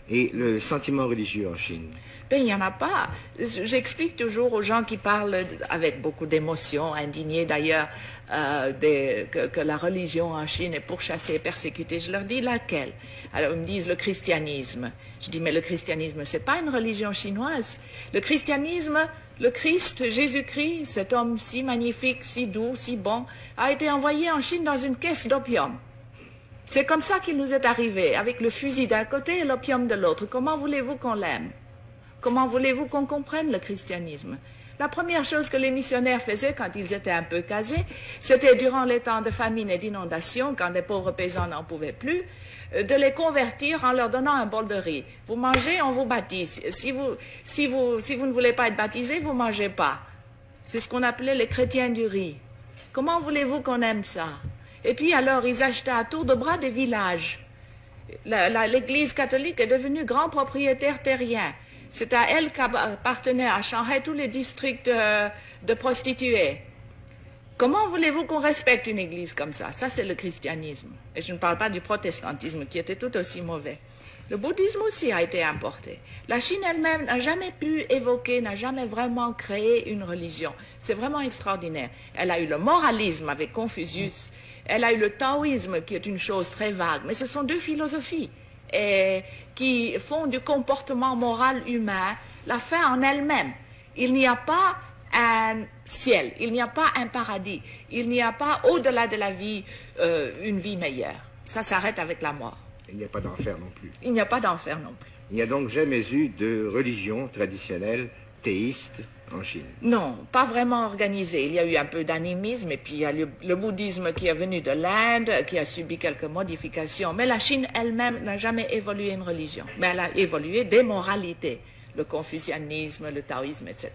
Et le sentiment religieux en Chine? Ben, il n'y en a pas. J'explique toujours aux gens qui parlent avec beaucoup d'émotion, indignés d'ailleurs, que la religion en Chine est pourchassée, persécutée. Je leur dis laquelle? Alors ils me disent le christianisme. Je dis mais le christianisme, c'est pas une religion chinoise. Le christianisme, le Christ, Jésus-Christ, cet homme si magnifique, si doux, si bon, a été envoyé en Chine dans une caisse d'opium. C'est comme ça qu'il nous est arrivé, avec le fusil d'un côté et l'opium de l'autre. Comment voulez-vous qu'on l'aime? Comment voulez-vous qu'on comprenne le christianisme? La première chose que les missionnaires faisaient quand ils étaient un peu casés, c'était durant les temps de famine et d'inondation, quand les pauvres paysans n'en pouvaient plus, de les convertir en leur donnant un bol de riz. Vous mangez, on vous baptise. Si vous ne voulez pas être baptisé, vous ne mangez pas. C'est ce qu'on appelait les chrétiens du riz. Comment voulez-vous qu'on aime ça? Et puis alors, ils achetaient à tour de bras des villages. L'Église catholique est devenue grand propriétaire terrien. C'est à elle qu'appartenaient à Shanghai tous les districts de prostituées. Comment voulez-vous qu'on respecte une église comme ça? Ça, c'est le christianisme. Et je ne parle pas du protestantisme, qui était tout aussi mauvais. Le bouddhisme aussi a été importé. La Chine elle-même n'a jamais pu évoquer, n'a jamais vraiment créé une religion. C'est vraiment extraordinaire. Elle a eu le moralisme avec Confucius. Elle a eu le taoïsme, qui est une chose très vague. Mais ce sont deux philosophies qui font du comportement moral humain la fin en elle-même. Il n'y a pas un ciel, il n'y a pas un paradis, il n'y a pas au-delà de la vie une vie meilleure. Ça s'arrête avec la mort. Il n'y a pas d'enfer non plus. Il n'y a pas d'enfer non plus. Il n'y a donc jamais eu de religion traditionnelle théiste en Chine? Non, pas vraiment organisée. Il y a eu un peu d'animisme et puis il y a le bouddhisme qui est venu de l'Inde, qui a subi quelques modifications. Mais la Chine elle-même n'a jamais évolué une religion. Mais elle a évolué des moralités, le confucianisme, le taoïsme, etc.